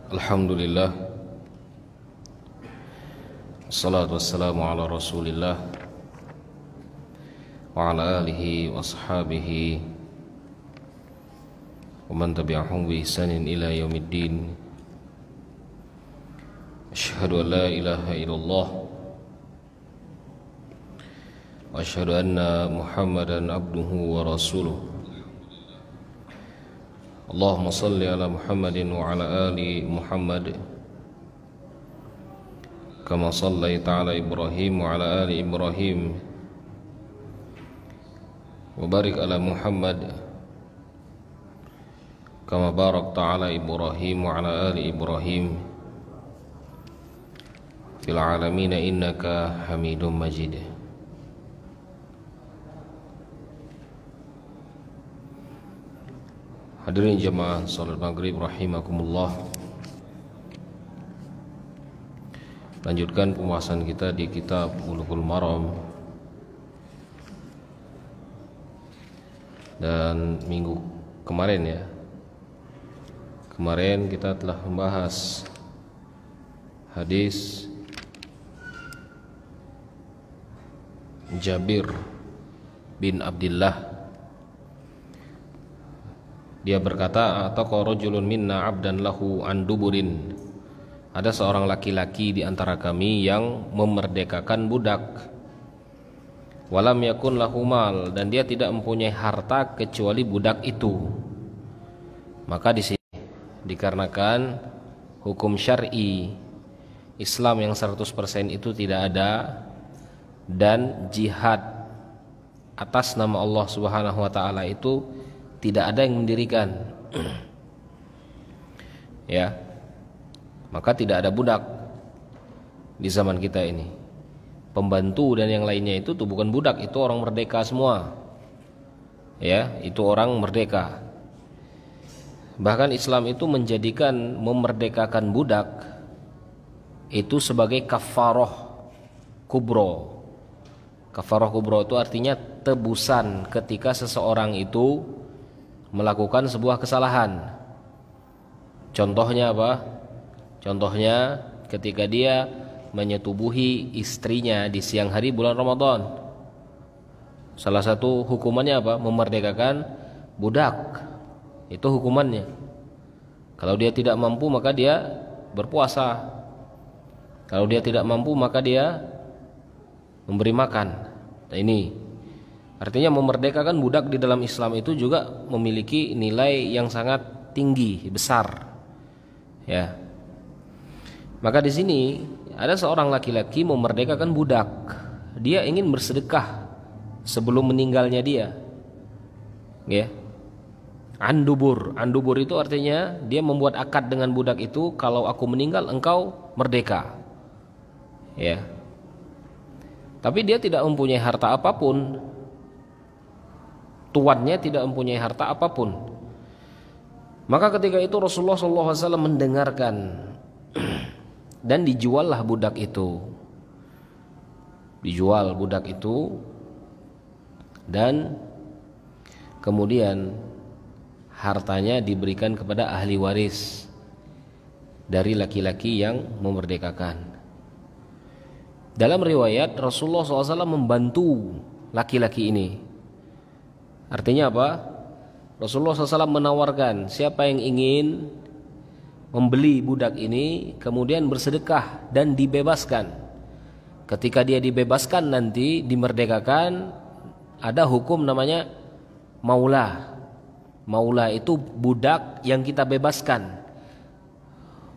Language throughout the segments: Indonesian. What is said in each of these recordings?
Alhamdulillah, assalatu wassalamu ala rasulillah wa ala alihi wa ashabihi wa man tabi'ahum bi ihsanin ila yaumiddin. Asyhadu an la ilaha illallah wa asyhadu anna Muhammadan abduhu wa rasuluh. Allahumma salli ala Muhammadin wa ala ali Muhammad kama sallaita ala Ibrahim wa ala ali Ibrahim wa barik ala Muhammad kama barakta ala Ibrahim wa ala ali Ibrahim fil alamin innaka Hamidum Majid. Hadirin jemaah salat maghrib rahimakumullah. Lanjutkan pembahasan kita di kitab Bulughul Maram. Dan minggu kemarin kemarin kita telah membahas hadis Jabir bin Abdullah. Dia berkata, ataqa rajulun minna 'abdan lahu an duburin. Ada seorang laki-laki di antara kami yang memerdekakan budak. Walam yakun lahu mal, dan dia tidak mempunyai harta kecuali budak itu. Maka di sini dikarenakan hukum syar'i Islam yang 100% itu tidak ada, dan jihad atas nama Allah Subhanahu wa taala itu tidak ada yang mendirikan, ya, maka tidak ada budak di zaman kita ini. Pembantu dan yang lainnya itu tuh bukan budak, itu orang merdeka semua, ya, itu orang merdeka. Bahkan Islam itu menjadikan memerdekakan budak itu sebagai kafaroh kubro. Kafaroh kubro itu artinya tebusan ketika seseorang itu melakukan sebuah kesalahan. Contohnya apa? Contohnya ketika dia menyetubuhi istrinya di siang hari bulan Ramadan. Salah satu hukumannya apa? Memerdekakan budak. Itu hukumannya. Kalau dia tidak mampu maka dia berpuasa. Kalau dia tidak mampu maka dia memberi makan. Nah, ini artinya memerdekakan budak di dalam Islam itu juga memiliki nilai yang sangat tinggi, besar. Ya. Maka di sini ada seorang laki-laki memerdekakan budak. Dia ingin bersedekah sebelum meninggalnya dia. Ya. Andubur. Andubur itu artinya dia membuat akad dengan budak itu, kalau aku meninggal engkau merdeka. Ya. Tapi dia tidak mempunyai harta apapun. Tuannya tidak mempunyai harta apapun. Maka ketika itu Rasulullah SAW mendengarkan dan dijuallah budak itu. Dijual budak itu, dan kemudian hartanya diberikan kepada ahli waris dari laki-laki yang memerdekakan. Dalam riwayat Rasulullah SAW membantu laki-laki ini. Artinya apa? Rasulullah SAW menawarkan siapa yang ingin membeli budak ini kemudian bersedekah dan dibebaskan. Ketika dia dibebaskan nanti dimerdekakan, ada hukum namanya maula. Maula itu budak yang kita bebaskan.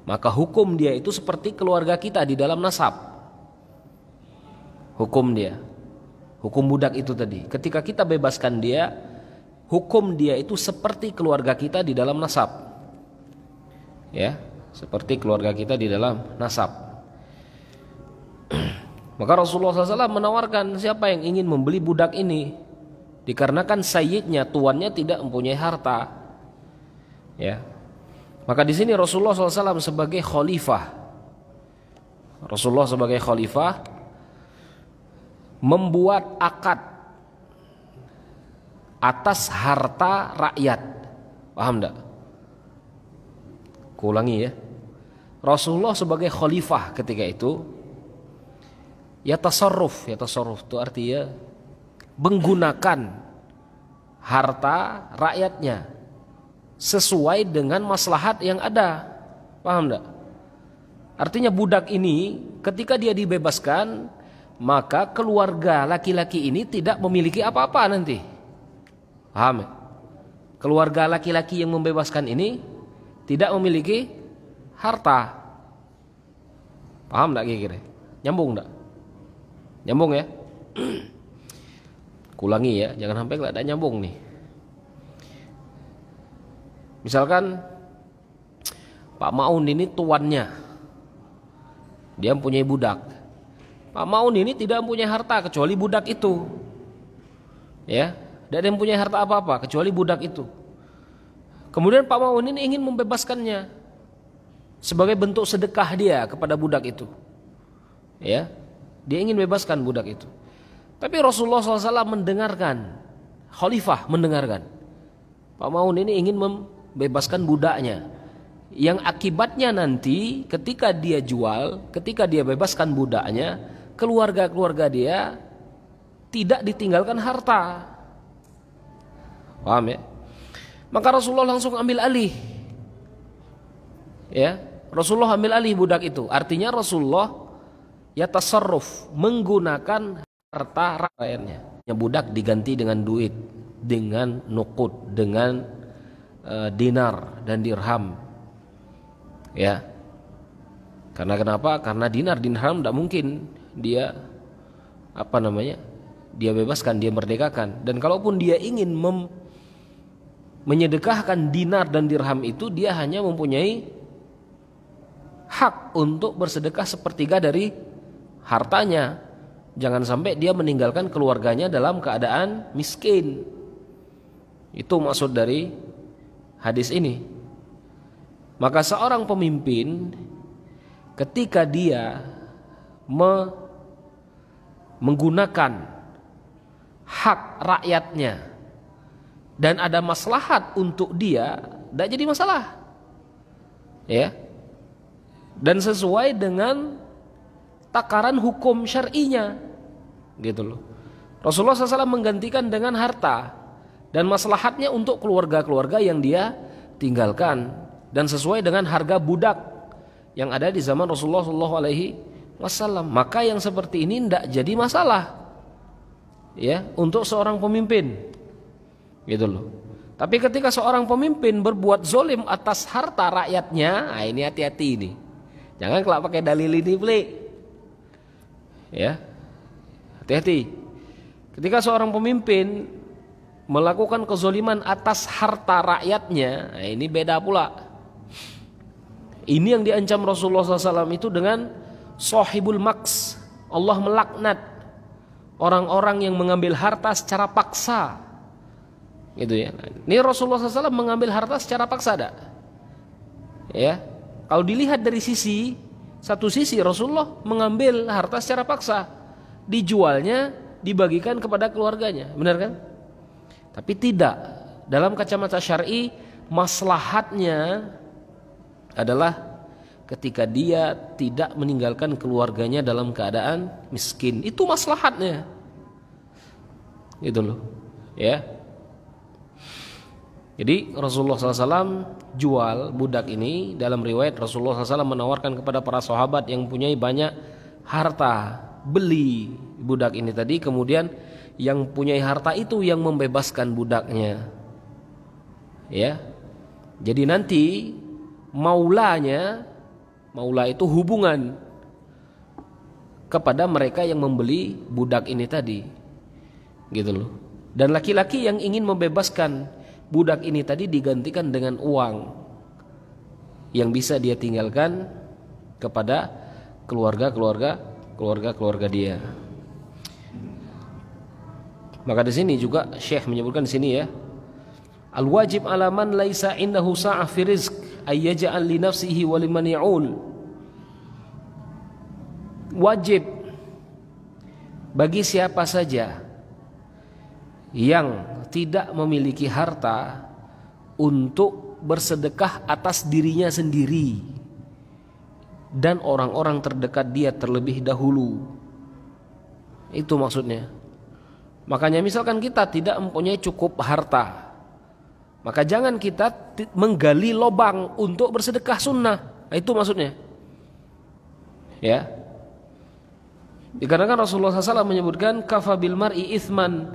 Maka hukum dia itu seperti keluarga kita di dalam nasab. Hukum dia, hukum budak itu tadi, ketika kita bebaskan dia, hukum dia itu seperti keluarga kita di dalam nasab. Ya, seperti keluarga kita di dalam nasab. Maka Rasulullah SAW menawarkan siapa yang ingin membeli budak ini, dikarenakan sayyidnya, tuannya tidak mempunyai harta. Ya, maka di sini Rasulullah SAW sebagai khalifah, Rasulullah sebagai khalifah membuat akad atas harta rakyat. Paham enggak? Kuulangi ya. Rasulullah sebagai khalifah ketika itu ya tasarruf itu artinya menggunakan harta rakyatnya sesuai dengan maslahat yang ada. Paham enggak? Artinya budak ini ketika dia dibebaskan, maka keluarga laki-laki ini tidak memiliki apa-apa nanti. Paham ya? Keluarga laki-laki yang membebaskan ini tidak memiliki harta. Paham enggak kira-kira? Nyambung enggak? Nyambung ya? Kulangi ya, jangan sampai enggak ada nyambung nih. Misalkan Pak Maun ini tuannya, dia mempunyai budak. Pak Maun ini tidak mempunyai harta kecuali budak itu. Ya, tidak mempunyai harta apa-apa kecuali budak itu. Kemudian Pak Maun ini ingin membebaskannya sebagai bentuk sedekah dia kepada budak itu. Ya, dia ingin bebaskan budak itu. Tapi Rasulullah SAW mendengarkan, khalifah mendengarkan, Pak Maun ini ingin membebaskan budaknya, yang akibatnya nanti ketika dia jual, ketika dia bebaskan budaknya, keluarga-keluarga dia tidak ditinggalkan harta. Paham ya? Maka Rasulullah langsung ambil alih. Ya, Rasulullah ambil alih budak itu. Artinya Rasulullah ya tasarruf, menggunakan harta rakyatnya. Budak diganti dengan duit, dengan nuqud, dengan dinar dan dirham. Ya, karena kenapa? Karena dinar dirham tidak mungkin dia dia bebaskan, dia merdekakan. Dan kalaupun dia ingin menyedekahkan dinar dan dirham itu, dia hanya mempunyai hak untuk bersedekah sepertiga dari hartanya. Jangan sampai dia meninggalkan keluarganya dalam keadaan miskin. Itu maksud dari hadis ini. Maka seorang pemimpin ketika dia menggunakan hak rakyatnya dan ada maslahat untuk dia, tidak jadi masalah. Ya. Dan sesuai dengan takaran hukum syar'inya. Gitu loh. Rasulullah SAW menggantikan dengan harta dan maslahatnya untuk keluarga-keluarga yang dia tinggalkan, dan sesuai dengan harga budak yang ada di zaman Rasulullah SAW. Maka yang seperti ini tidak jadi masalah ya untuk seorang pemimpin, gitu loh. Tapi ketika seorang pemimpin berbuat zolim atas harta rakyatnya, nah ini hati-hati ini. Jangan kalau pakai dalil ini pelik. Ya, hati-hati. Ketika seorang pemimpin melakukan kezoliman atas harta rakyatnya, nah ini beda pula. Ini yang diancam Rasulullah SAW itu dengan sahibul maks. Allah melaknat orang-orang yang mengambil harta secara paksa. Gitu ya. Ini Rasulullah SAW mengambil harta secara paksa tak? Ya. Kalau dilihat dari satu sisi Rasulullah mengambil harta secara paksa, dijualnya, dibagikan kepada keluarganya, benar kan? Tapi tidak. Dalam kacamata syar'i, maslahatnya adalah ketika dia tidak meninggalkan keluarganya dalam keadaan miskin. Itu maslahatnya. Gitu loh. Ya. Jadi Rasulullah SAW jual budak ini. Dalam riwayat Rasulullah SAW menawarkan kepada para sahabat yang punya banyak harta, beli budak ini tadi. Kemudian yang punya harta itu yang membebaskan budaknya. Ya. Jadi nanti maula itu hubungan kepada mereka yang membeli budak ini tadi, gitu loh. Dan laki-laki yang ingin membebaskan budak ini tadi digantikan dengan uang yang bisa dia tinggalkan kepada keluarga dia. Maka di sini juga Syekh menyebutkan di sini ya, al-wajib ala man laisa indahu sa'ah fi rizq ay yaj'al li nafsihi wa liman ya'ul. Wajib bagi siapa saja yang tidak memiliki harta untuk bersedekah atas dirinya sendiri dan orang-orang terdekat dia terlebih dahulu. Itu maksudnya. Makanya misalkan kita tidak mempunyai cukup harta, maka jangan kita menggali lubang untuk bersedekah sunnah. Itu maksudnya. Ya. Dikarenakan Rasulullah SAW menyebutkan kafa bil mar'i itsman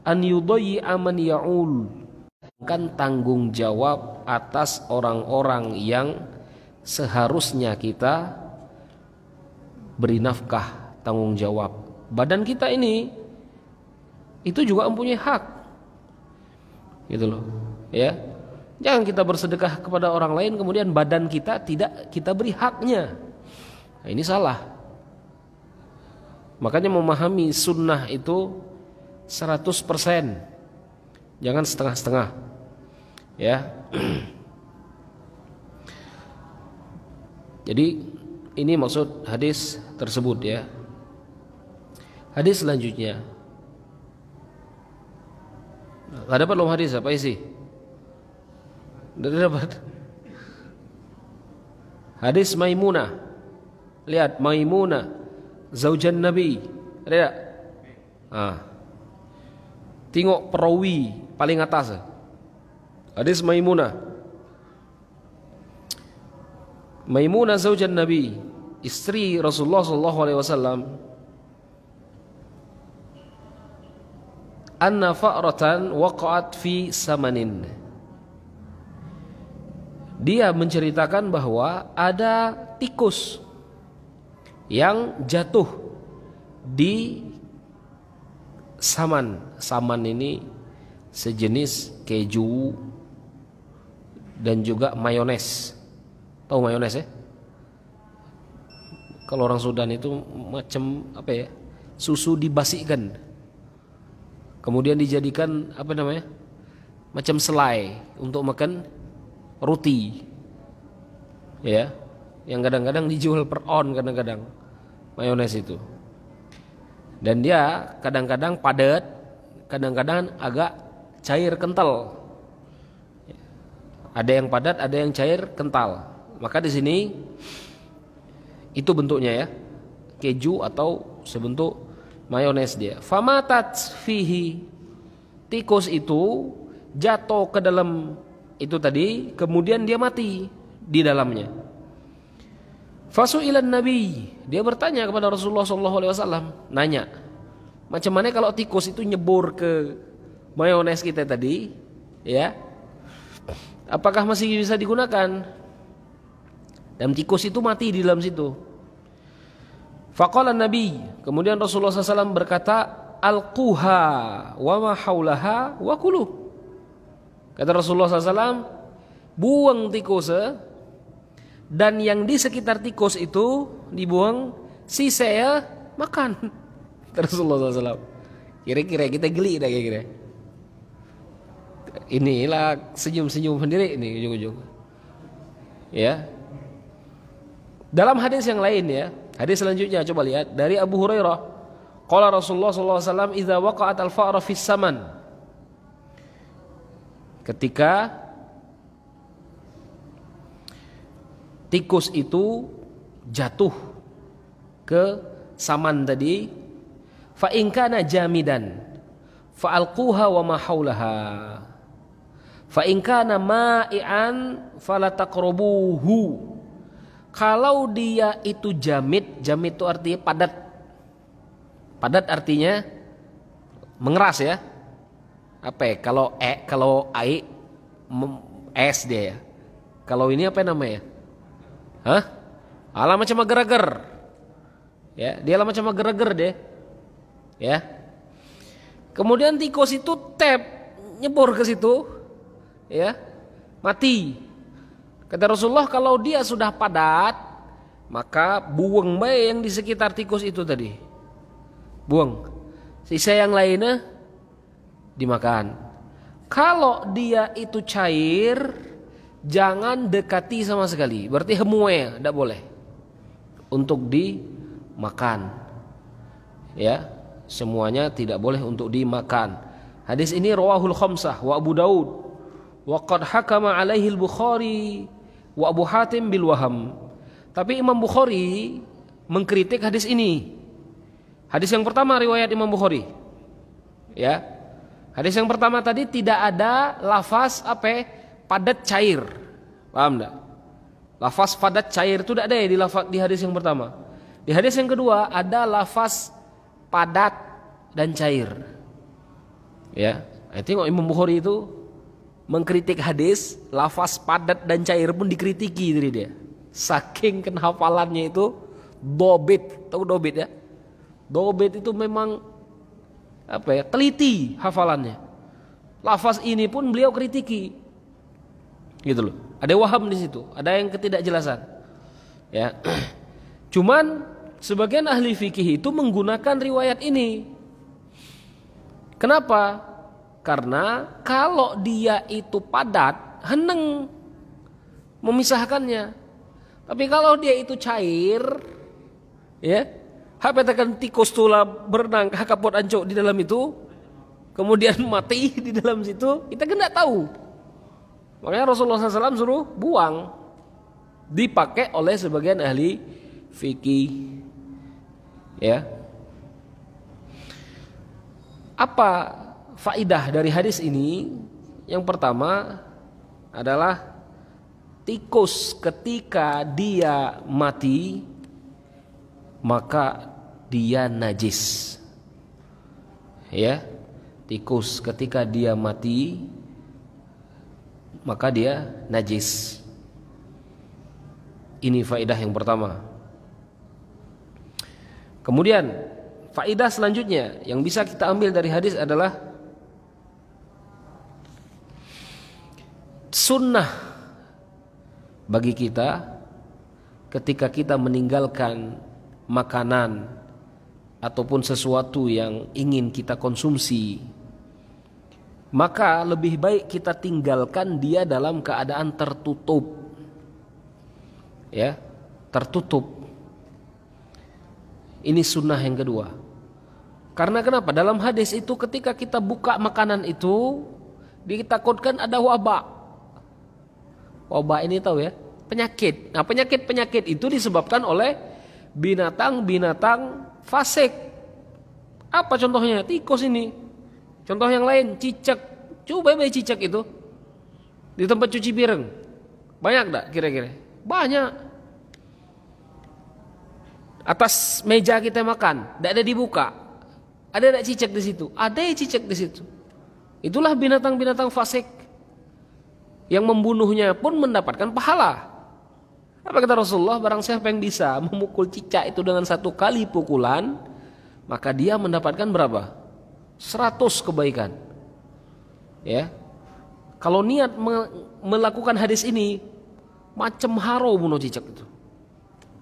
an yudayyi'a man ya'ul. Kan tanggung jawab atas orang-orang yang seharusnya kita beri nafkah, tanggung jawab. Badan kita ini itu juga mempunyai hak. Gitu loh, ya. Jangan kita bersedekah kepada orang lain kemudian badan kita tidak kita beri haknya. Nah, ini salah. Makanya memahami sunnah itu 100%. Jangan setengah-setengah. Ya. Jadi ini maksud hadis tersebut ya. Hadis selanjutnya. Ada dapat belum hadis apa isi? Sudah dapat. Hadis Maimunah. Lihat Maimunah zaujan Nabi. Ada tak? Tengok perawi paling atas. Hadis Maimunah. Maimunah zaujan Nabi, istri Rasulullah sallallahu alaihi wasallam. Anna fa'ratan waqa'at fi samanin. Dia menceritakan bahwa ada tikus yang jatuh di saman. Saman ini sejenis keju dan juga mayones. Tahu mayones ya? Kalau orang Sudan itu macam apa ya? Susu dibasikan. Kemudian dijadikan apa namanya? Macam selai untuk makan roti. Ya. Yang kadang-kadang dijual per on kadang-kadang. Mayones itu. Dan dia kadang-kadang padat, kadang-kadang agak cair kental. Ada yang padat, ada yang cair kental. Maka di sini itu bentuknya ya, keju atau sebentuk mayones dia. Famatat fihi, tikus itu jatuh ke dalam itu tadi, kemudian dia mati di dalamnya. Fasu'ilan Nabi, dia bertanya kepada Rasulullah SAW, nanya, macam mana kalau tikus itu nyebur ke mayones kita tadi, ya? Apakah masih bisa digunakan? Dan tikus itu mati di dalam situ. Faqala Nabi, kemudian Rasulullah SAW berkata, alquha wa ma haulaha wa kulu. Kata Rasulullah SAW, buang tikus dan yang di sekitar tikus itu dibuang, sisa ya makan. Kata Rasulullah SAW. Kira-kira kita geli dah kira-kira. Inilah senyum-senyum sendiri ini ujung-ujung. Ya. Dalam hadis yang lain ya, hadis selanjutnya coba lihat dari Abu Hurairah. Qala Rasulullah sallallahu alaihi wasallam, "Idza waqa'at al-fa'ra fis saman." Ketika tikus itu jatuh ke saman tadi, fa in kana jamidan fa alquha wa ma haulaha. Fa in kana ma'ian fala taqrabuhu. Kalau dia itu jamid, jamid itu artinya padat. Padat artinya mengeras ya. Apa ya? Kalau es dia ya. Kalau ini apa namanya? Hah? Alah macam agar-agar. Ya, dia lah macam agar-agar deh. Ya. Kemudian tikus itu nyebur ke situ. Ya. Mati. Kata Rasulullah, kalau dia sudah padat, maka buang baik yang di sekitar tikus itu tadi. Buang. Sisa yang lainnya dimakan. Kalau dia itu cair, jangan dekati sama sekali. Berarti hemue, tidak boleh untuk dimakan. Ya, semuanya tidak boleh untuk dimakan. Hadis ini rawahul khamsah wa Abu Daud wa qad hakama alaihi al-Bukhari wa Abu Hatim bil waham. Tapi Imam Bukhari mengkritik hadis ini. Hadis yang pertama riwayat Imam Bukhari. Ya. Hadis yang pertama tadi tidak ada lafaz padat cair. Paham enggak? Lafaz padat cair itu tidak ada ya di hadis yang pertama. Di hadis yang kedua ada lafaz padat dan cair. Ya. Tengok Imam Bukhari itu mengkritik hadis, lafaz padat dan cair pun dikritiki dari dia. Saking hafalannya itu dobit, tahu dobit ya? Dobit itu memang teliti hafalannya. Lafaz ini pun beliau kritiki. Gitu loh. Ada waham di situ, ada yang ketidakjelasan. Ya. Cuman sebagian ahli fikih itu menggunakan riwayat ini. Kenapa? Karena kalau dia itu padat, heneng memisahkannya. Tapi kalau dia itu cair, ya, tekan tikus tula berenang kapot ancok di dalam itu, kemudian mati di dalam situ, kita kan tidak tahu. Makanya Rasulullah SAW suruh buang, dipakai oleh sebagian ahli fikih. Ya, apa faidah dari hadis ini? Yang pertama adalah tikus ketika dia mati maka dia najis. Ya, tikus ketika dia mati maka dia najis. Ini faidah yang pertama. Kemudian faidah selanjutnya yang bisa kita ambil dari hadis adalah sunnah bagi kita ketika kita meninggalkan makanan ataupun sesuatu yang ingin kita konsumsi, maka lebih baik kita tinggalkan dia dalam keadaan tertutup. Ya, tertutup. Ini sunnah yang kedua. Karena kenapa? Dalam hadis itu ketika kita buka makanan itu ditakutkan ada wabak. Wabak ini tahu ya? Penyakit. Nah, penyakit-penyakit itu disebabkan oleh binatang-binatang fasik. Apa contohnya? Tikus ini. Contoh yang lain, cicak. Coba cicak itu di tempat cuci piring. Banyak enggak kira-kira? Banyak. Atas meja kita makan, enggak ada dibuka. Ada enggak cicak di situ? Ada cicak di situ. Itulah binatang-binatang fasik yang membunuhnya pun mendapatkan pahala. Apa kata Rasulullah? Barang siapa yang bisa memukul cicak itu dengan 1 kali pukulan, maka dia mendapatkan berapa? 100 kebaikan. Ya. Kalau niat melakukan hadis ini, macam haro bunuh cicak itu.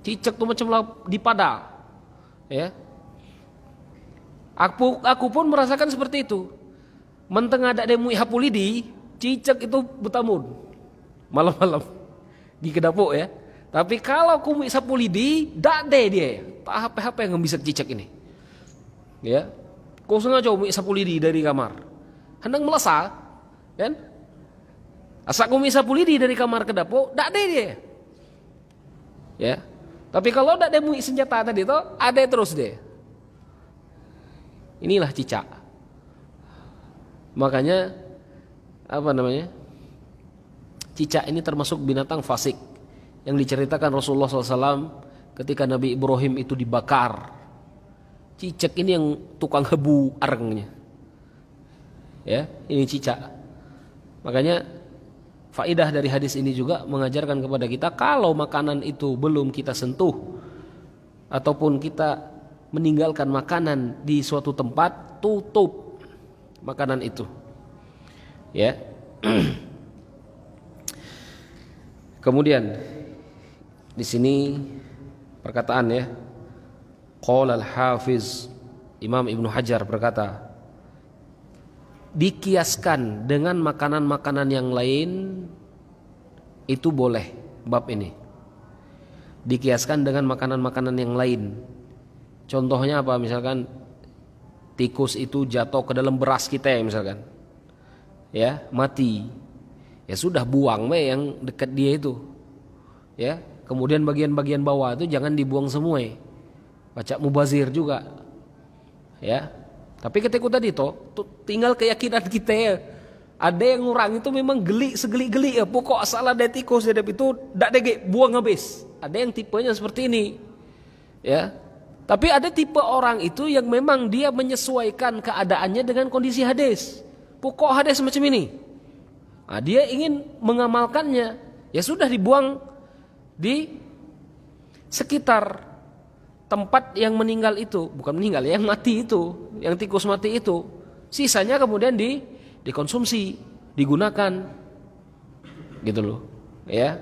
Cicak itu macam dipada. Ya. Aku pun merasakan seperti itu. Menteng ada demu hapulidi, cicak itu betamun malam-malam di kedapuk ya. Tapi kalau kumi sapu lidi, dak deh dia. Tak apa-apa yang bisa cicak ini. Ya. Kau sengaja kumi sapu lidi dari kamar. Hendak melasa, kan? Asa kumi sapu lidi dari kamar ke dapur, dak deh dia. Ya. Tapi kalau dak demu senjata tadi itu, ada terus deh. Inilah cicak. Makanya cicak ini termasuk binatang fasik yang diceritakan Rasulullah SAW ketika Nabi Ibrahim itu dibakar. Cicak ini yang tukang hebu arengnya. Ya, ini cicak. Makanya faidah dari hadis ini juga mengajarkan kepada kita kalau makanan itu belum kita sentuh ataupun kita meninggalkan makanan di suatu tempat, tutup makanan itu. Ya. Kemudian di sini perkataan ya, qala al-Hafiz Imam Ibnu Hajar berkata, dikiaskan dengan makanan-makanan yang lain itu boleh bab ini. Dikiaskan dengan makanan-makanan yang lain. Contohnya apa? Misalkan tikus itu jatuh ke dalam beras kita ya misalkan. Ya, mati. Ya sudah buang yang dekat dia itu. Ya, Kemudian bagian-bagian bawah itu jangan dibuang semua. Baca mubazir juga. Ya. Tapi ketika tadi tuh tinggal keyakinan kita ya. Ada yang orang itu memang segeli-geli ya. Pokok salah ada tikus itu ndak dege buang habis. Ada yang tipenya seperti ini. Ya. Tapi ada tipe orang itu yang memang dia menyesuaikan keadaannya dengan kondisi hadis. Pokok hadis macam ini. Nah, dia ingin mengamalkannya. Ya sudah dibuang di sekitar tempat yang meninggal itu. Bukan meninggal, yang mati itu. Yang tikus mati itu. Sisanya kemudian dikonsumsi, digunakan, gitu loh, ya.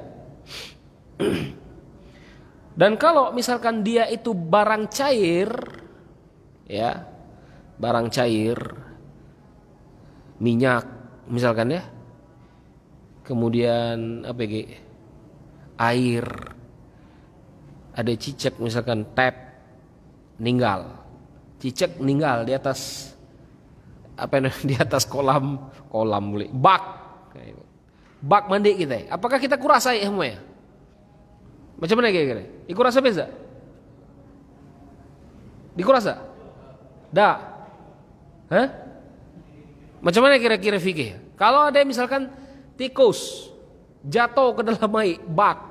Dan kalau misalkan dia itu barang cair, ya, barang cair, minyak, misalkan ya, kemudian apa ya, air, ada cicak, misalkan tap, cicak meninggal di atas di atas kolam boleh bak mandi kita. Apakah kita kurasai semua ya? Macam mana kira-kira? Dikurasa beza? Dikurasa? Dak? Hah? Macam mana kira-kira fikih? Kalau ada misalkan tikus jatuh ke dalam bak,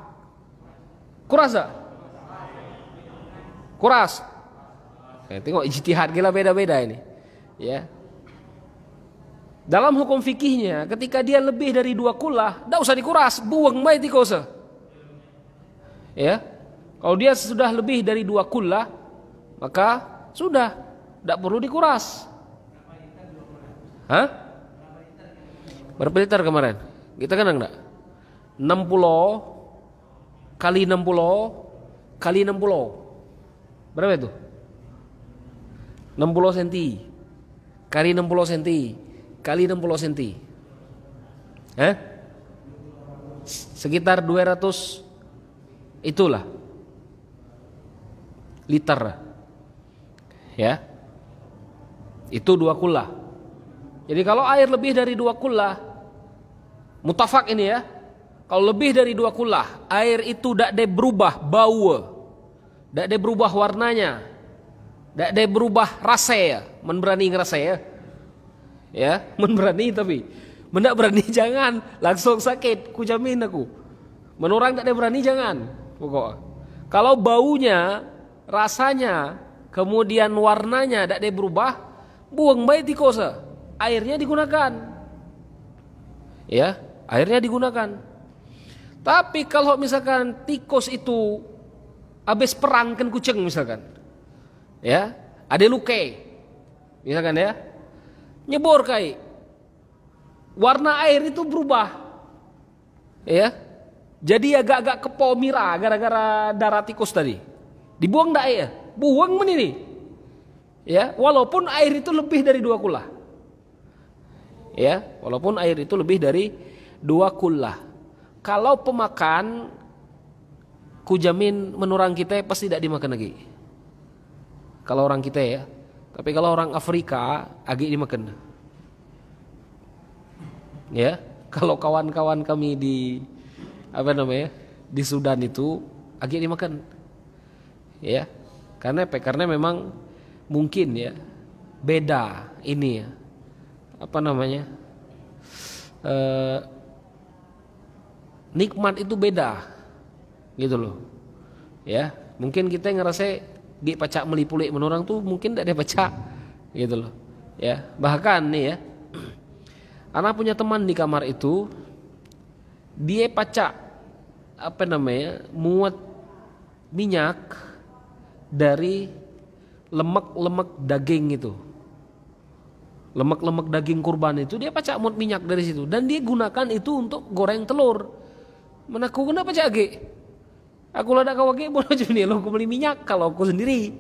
kurasa? Kuras? Tengok ijtihad gila beda-beda ini, ya. Dalam hukum fikihnya, ketika dia lebih dari 2 kullah, tidak usah dikuras, buang baik tikosa. Ya, kalau dia sudah lebih dari 2 kullah, maka sudah, tidak perlu dikuras. Hah? Berapa liter kemarin? Kita kan enggak? 60 kali 60 kali 60. Berapa itu? 60 cm kali 60 cm kali 60 cm. Sekitar 200 itulah liter. Ya. Itu 2 kullah. Jadi kalau air lebih dari 2 kullah, mutafak ini ya. Kalau lebih dari 2 kullah, air itu tidak ada berubah bau, tidak ada berubah warnanya, tidak ada berubah rasa ya. Berani ngerasa ya. Ya, berani tapi mendak berani jangan, langsung sakit, ku jamin aku. Menurang tak ada berani jangan. Pokok. Kalau baunya, rasanya, kemudian warnanya tak ada berubah, buang baik tikosa. Airnya digunakan. Ya, airnya digunakan. Tapi kalau misalkan tikus itu habis perang kan kucing misalkan. Ya, ada luka. Misalkan ya. Nyebor kai. Warna air itu berubah. Ya. Jadi agak-agak kepo mira gara-gara darah tikus tadi. Dibuang enggak ya? Buang men ini. Ya, walaupun air itu lebih dari 2 kullah. Ya, walaupun air itu lebih dari 2 kullah. Kalau pemakan kujamin menurang kita pasti tidak dimakan lagi. Kalau orang kita ya. Tapi kalau orang Afrika agak dimakan. Ya, kalau kawan-kawan kami di di Sudan itu agak dimakan. Ya. Karena memang mungkin ya beda ini ya. Nikmat itu beda. Gitu loh. Ya, mungkin kita ngerasa di pacak melipulik menurang tuh mungkin tidak ada pacak gitu loh ya. Bahkan nih ya, anak punya teman di kamar itu dia pacak muat minyak dari lemak-lemak daging itu, lemak-lemak daging kurban itu dia pacak muat minyak dari situ dan dia gunakan itu untuk goreng telur. Menaku kena pacak age. Aku ladak kawage boleh aja nih lo aku beli minyak kalau aku sendiri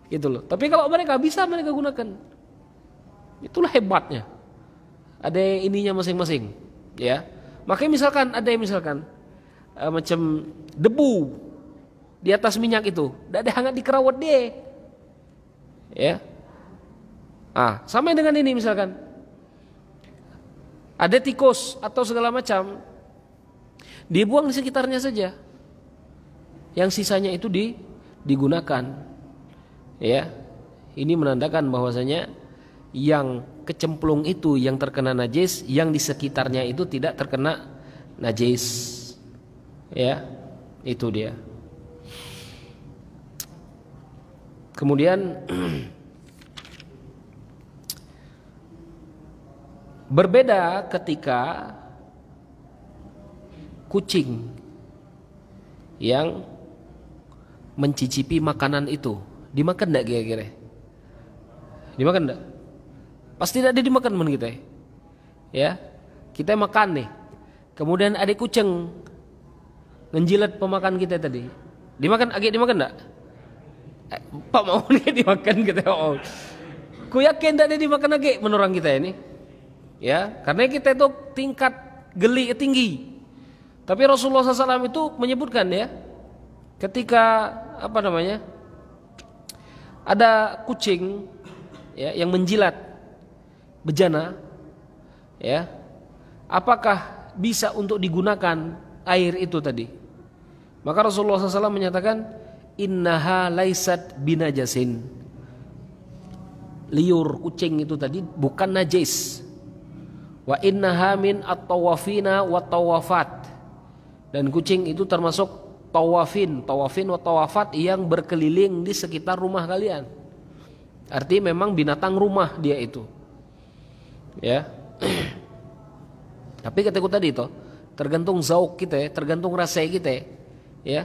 gitu loh. Tapi kalau mereka bisa mereka gunakan. Itulah hebatnya. Ada ininya masing-masing, ya. Makanya misalkan ada yang macam debu di atas minyak itu, tidak ada hangat di kerawat dia. Ya. Sama dengan ini misalkan. Ada tikus atau segala macam dibuang di sekitarnya saja. yang sisanya itu digunakan. Ya, ini menandakan bahwasanya yang kecemplung itu yang terkena najis, yang di sekitarnya itu tidak terkena najis. Ya, itu dia. Kemudian berbeda ketika kucing yang mencicipi makanan itu. Dimakan enggak kira-kira? Dimakan enggak? Pasti tidak dimakan men kita. Ya. Kita makan nih. Kemudian ada kucing ngejilat pemakan kita tadi. Dimakan, agak dimakan enggak? Pak mau nih dimakan kita. Oh. Ku yakin tidak dimakan agak menurut kita ini. Ya, karena kita itu tingkat geli tinggi. Tapi Rasulullah SAW itu menyebutkan ya, ketika apa namanya, ada kucing ya yang menjilat bejana, ya, apakah bisa untuk digunakan air itu tadi? Maka Rasulullah SAW menyatakan, innaha laisat binajasin. Liur kucing itu tadi bukan najis. Wa innaha min at-tawafina wa tawafat. Dan kucing itu termasuk tawafin wa tawafat yang berkeliling di sekitar rumah kalian. Artinya memang binatang rumah dia itu. Ya. Tapi kataku tadi itu tergantung zauk kita, tergantung rasa kita. Ya.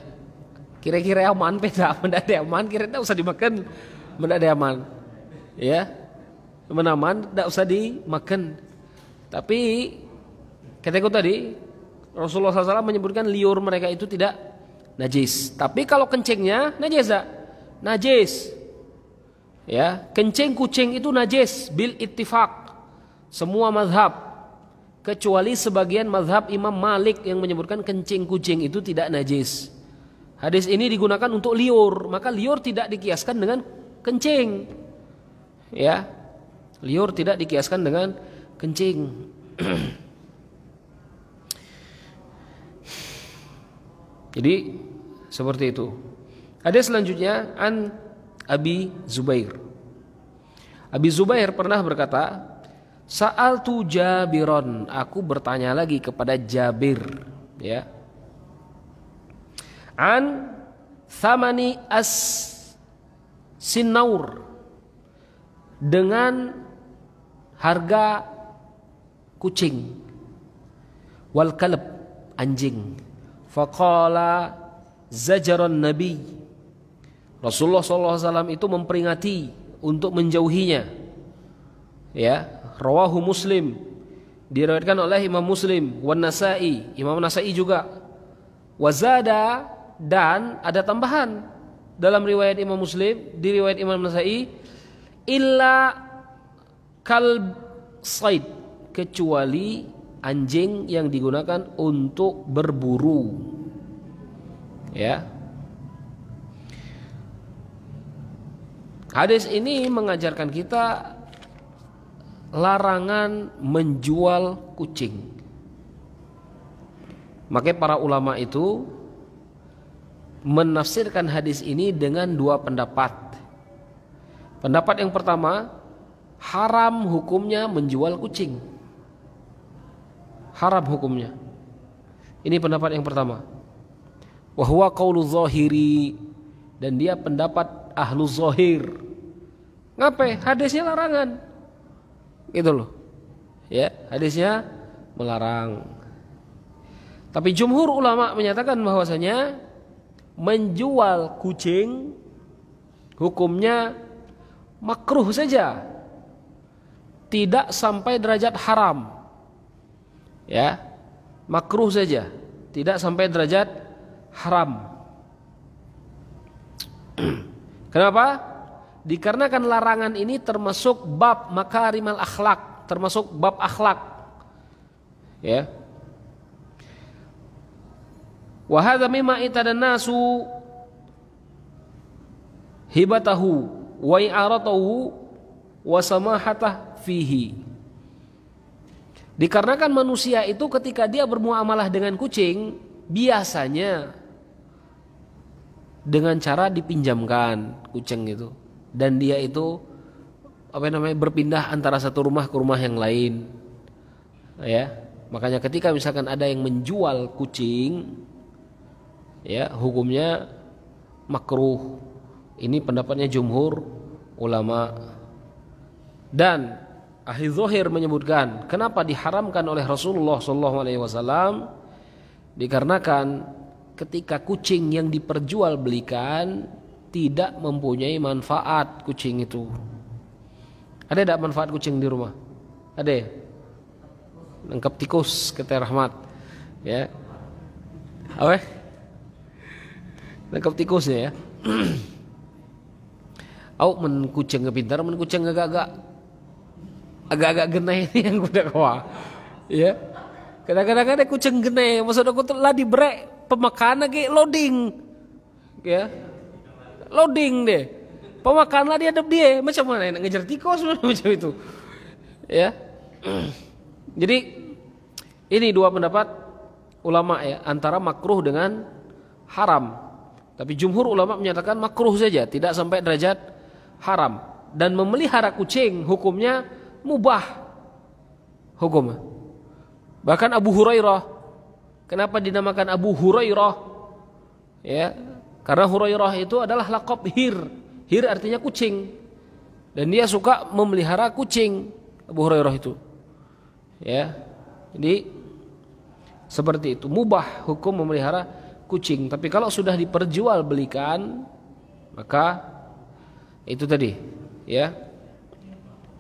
Kira-kira aman beda, mendak ada aman, kira-kira usah dimakan, mendak ada aman. Ya. Menaman tidak usah dimakan. Tapi kataku tadi Rasulullah SAW menyebutkan liur mereka itu tidak najis. Tapi kalau kencingnya najis tak? Najis. Ya, kencing kucing itu najis bil ittifaq. Semua mazhab kecuali sebagian mazhab Imam Malik yang menyebutkan kencing kucing itu tidak najis. Hadis ini digunakan untuk liur, maka liur tidak dikiaskan dengan kencing. Ya. Liur tidak dikiaskan dengan kencing. Jadi seperti itu. Hadis selanjutnya an Abi Zubair. Abi Zubair pernah berkata, Sa'altu Jabiron, aku bertanya lagi kepada Jabir, ya. An thamani as-sinnaur, dengan harga kucing, wal kalb, anjing. Faqala zajaran nabi, Rasulullah SAW itu memperingati untuk menjauhinya. Ya, rawahu Muslim, diriwayatkan oleh Imam Muslim, wan Nasa'i, Imam Nasa'i juga. Wazada, dan ada tambahan dalam riwayat Imam Muslim, di riwayat Imam Nasa'i, illa kalb said, kecuali anjing yang digunakan untuk berburu. Ya. Hadis ini mengajarkan kita larangan menjual kucing. Makanya para ulama itu menafsirkan hadis ini dengan dua pendapat. Pendapat yang pertama, haram hukumnya menjual kucing. Haram hukumnya. Ini pendapat yang pertama. Wa huwa qaulu zahiri, dan dia pendapat ahlu zahir. Ngapain? Hadisnya larangan. Gitu loh. Ya, hadisnya melarang. Tapi jumhur ulama menyatakan bahwasanya menjual kucing hukumnya makruh saja, tidak sampai derajat haram. Ya, makruh saja, tidak sampai derajat haram. Kenapa? Dikarenakan larangan ini termasuk bab makarimal akhlak, termasuk bab akhlak. Ya. Wa hadza mimma itadan nasu hibatahu wa i'aratahu wa samahatah fihi. Dikarenakan manusia itu ketika dia bermuamalah dengan kucing, biasanya dengan cara dipinjamkan kucing itu, dan dia itu berpindah antara satu rumah ke rumah yang lain, ya. Makanya ketika misalkan ada yang menjual kucing, ya, hukumnya makruh. Ini pendapatnya jumhur ulama. Dan ahli zahir menyebutkan kenapa diharamkan oleh Rasulullah SAW, dikarenakan ketika kucing yang diperjualbelikan tidak mempunyai manfaat kucing itu. Ada tidak manfaat kucing di rumah? Ada ya? Nangkap tikus, kata Rahmat, ya. Apa? Nangkap tikusnya, ya. Au men kucing pintar, men kucing agak-agak genai ini yang kuda kawa, ya. Kadang-kadang ada kucing genai, maksud aku telah dibrek pemakan lagi loading, ya, loading deh, pemakan lah dia ada dia, macam mana nak ngejar tikus macam itu, ya. Jadi ini dua pendapat ulama, ya, antara makruh dengan haram. Tapi jumhur ulama menyatakan makruh saja, tidak sampai derajat haram. Dan memelihara kucing hukumnya mubah hukumnya. Bahkan Abu Hurairah, kenapa dinamakan Abu Hurairah? Ya, karena Hurairah itu adalah laqab hir. Hir artinya kucing. Dan dia suka memelihara kucing, Abu Hurairah itu. Ya. Jadi seperti itu, mubah hukum memelihara kucing. Tapi kalau sudah diperjualbelikan, maka itu tadi, ya.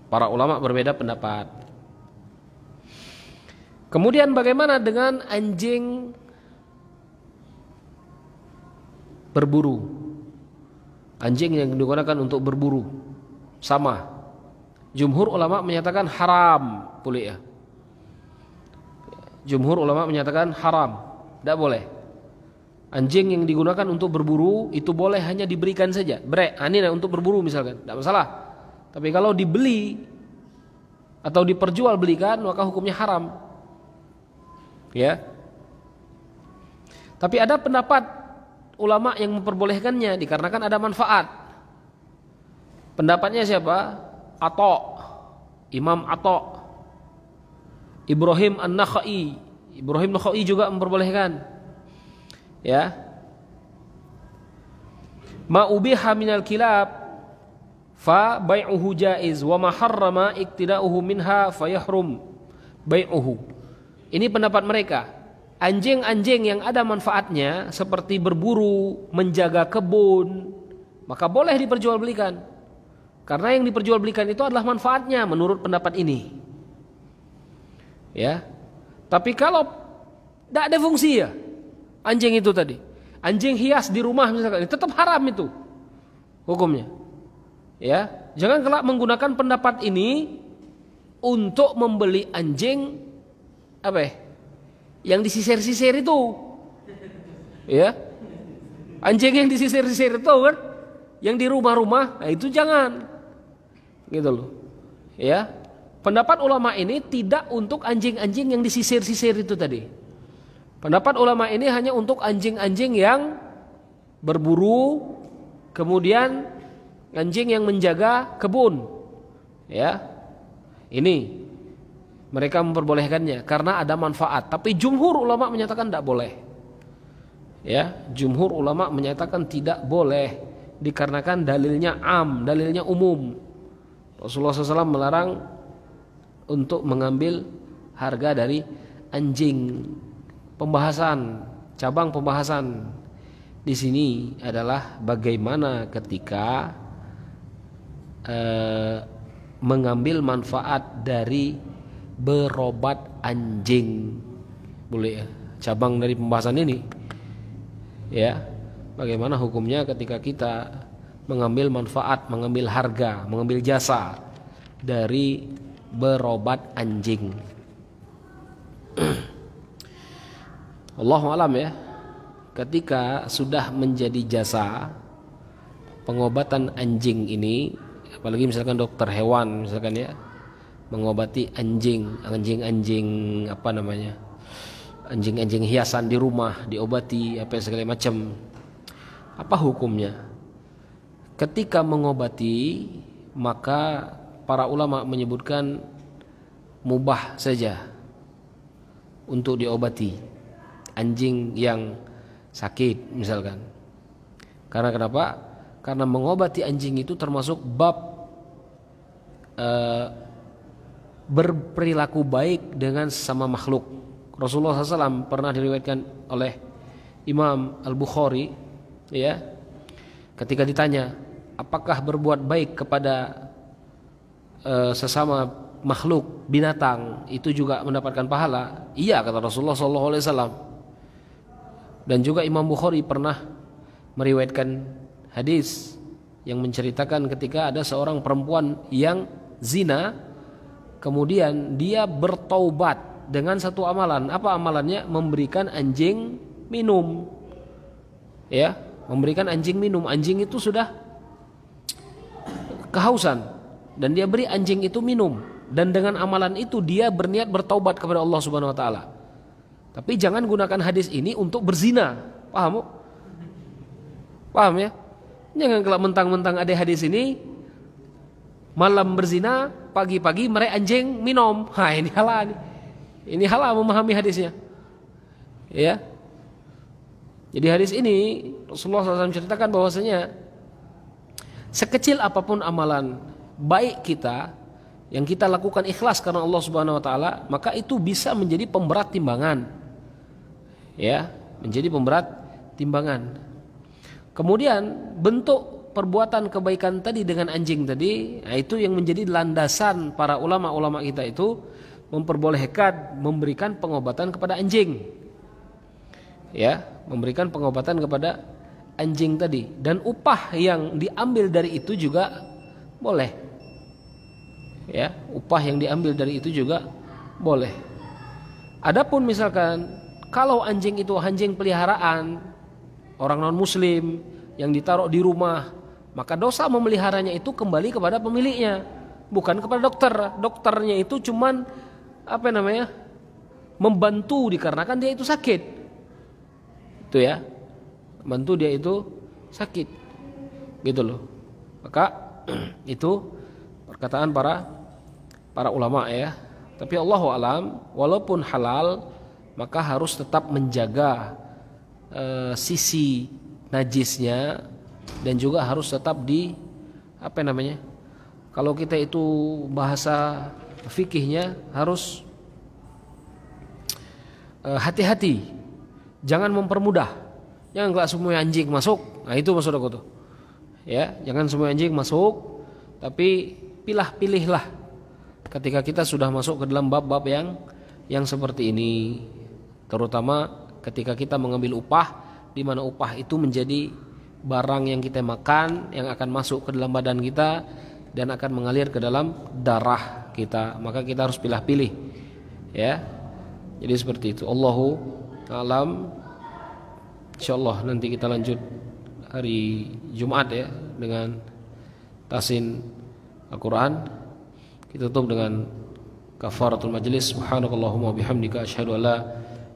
Para ulama berbeda pendapat. Kemudian bagaimana dengan anjing berburu? Anjing yang digunakan untuk berburu, sama. Jumhur ulama menyatakan haram pula, ya. Jumhur ulama menyatakan haram, tidak boleh. Anjing yang digunakan untuk berburu itu boleh hanya diberikan saja. Ini untuk berburu misalkan, tidak masalah. Tapi kalau dibeli atau diperjualbelikan, maka hukumnya haram. Ya. Tapi ada pendapat ulama yang memperbolehkannya dikarenakan ada manfaat. Pendapatnya siapa? Imam Atha, Ibrahim An-Nakhai. Ibrahim An-Nakhai juga memperbolehkan. Ya. Ma ubiha minal kilab fa bai'uhu jaiz wa ma harrama iktida'uhu minha fayahrum bai'uhu. Ini pendapat mereka. Anjing-anjing yang ada manfaatnya seperti berburu, menjaga kebun, maka boleh diperjualbelikan. Karena yang diperjualbelikan itu adalah manfaatnya menurut pendapat ini. Ya. Tapi kalau tidak ada fungsi, ya, anjing itu tadi, anjing hias di rumah misalkan, tetap haram itu hukumnya. Ya, jangan kelak menggunakan pendapat ini untuk membeli anjing yang disisir-sisir itu, ya, anjing yang disisir-sisir itu kan, yang di rumah-rumah, nah itu jangan, gitu loh, ya. Pendapat ulama ini tidak untuk anjing-anjing yang disisir-sisir itu tadi. Pendapat ulama ini hanya untuk anjing-anjing yang berburu, kemudian anjing yang menjaga kebun, ya. Ini mereka memperbolehkannya karena ada manfaat. Tapi jumhur ulama menyatakan tidak boleh. Ya, jumhur ulama menyatakan tidak boleh dikarenakan dalilnya dalilnya umum. Rasulullah SAW melarang untuk mengambil harga dari anjing. Cabang pembahasan di sini adalah bagaimana ketika mengambil manfaat dari berobat anjing, boleh, ya? Cabang dari pembahasan ini, ya, bagaimana hukumnya ketika kita mengambil manfaat, mengambil harga, mengambil jasa dari berobat anjing. Allahu alam, ya. Ketika sudah menjadi jasa pengobatan anjing ini, apalagi misalkan dokter hewan misalkan, ya, mengobati anjing anjing hiasan di rumah, diobati apa segala macam. Apa hukumnya? Ketika mengobati, maka para ulama menyebutkan mubah saja untuk diobati anjing yang sakit misalkan. Karena kenapa? Karena mengobati anjing itu termasuk bab berperilaku baik dengan sesama makhluk. Rasulullah SAW pernah diriwayatkan oleh Imam Al-Bukhari, ya, ketika ditanya apakah berbuat baik kepada sesama makhluk binatang itu juga mendapatkan pahala? Iya, kata Rasulullah SAW. Dan juga Imam Bukhari pernah meriwayatkan hadis yang menceritakan ketika ada seorang perempuan yang zina, kemudian dia bertaubat dengan satu amalan. Apa amalannya? Memberikan anjing minum. Ya, memberikan anjing minum. Anjing itu sudah kehausan dan dia beri anjing itu minum, dan dengan amalan itu dia berniat bertaubat kepada Allah Subhanahu wa taala. Tapi jangan gunakan hadis ini untuk berzina. Paham? Paham ya? Jangan kalau mentang-mentang ada hadis ini, malam berzina, pagi-pagi meraih anjing minum. Nah, ini halal. Ini halal memahami hadisnya. Ya. Jadi hadis ini Rasulullah SAW menceritakan bahwasanya sekecil apapun amalan baik kita yang kita lakukan ikhlas karena Allah Subhanahu wa taala, maka itu bisa menjadi pemberat timbangan. Ya, menjadi pemberat timbangan. Kemudian bentuk perbuatan kebaikan tadi dengan anjing tadi, nah itu yang menjadi landasan para ulama-ulama kita itu memperbolehkan memberikan pengobatan kepada anjing. Ya, memberikan pengobatan kepada anjing tadi, dan upah yang diambil dari itu juga boleh. Ya, upah yang diambil dari itu juga boleh. Adapun misalkan kalau anjing itu anjing peliharaan orang non muslim yang ditaruh di rumah, maka dosa memeliharanya itu kembali kepada pemiliknya, bukan kepada dokter. Dokternya itu cuman membantu dikarenakan dia itu sakit. Itu ya, bantu dia itu sakit, gitu loh. Maka itu perkataan para ulama ya. Tapi Allahu alam, walaupun halal, maka harus tetap menjaga sisi najisnya, dan juga harus tetap kalau kita itu bahasa fikihnya harus hati-hati, jangan mempermudah. Jangan kalau semua anjing masuk, nah itu maksud aku tuh. Ya, jangan semua anjing masuk, tapi pilih-pilihlah ketika kita sudah masuk ke dalam bab-bab yang seperti ini, terutama ketika kita mengambil upah, di mana upah itu menjadi barang yang kita makan, yang akan masuk ke dalam badan kita dan akan mengalir ke dalam darah kita, maka kita harus pilih-pilih. Ya, jadi seperti itu. Allahu a'lam. Insyaallah nanti kita lanjut hari Jumat ya dengan tasin Al-Quran. Kita tutup dengan kafaratul majlis. Subhanakallahumma bihamdika asyhadu an la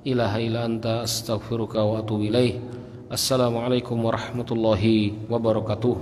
ilaha illa anta astaghfiruka wa atubu ilaih. Assalamualaikum warahmatullahi wabarakatuh.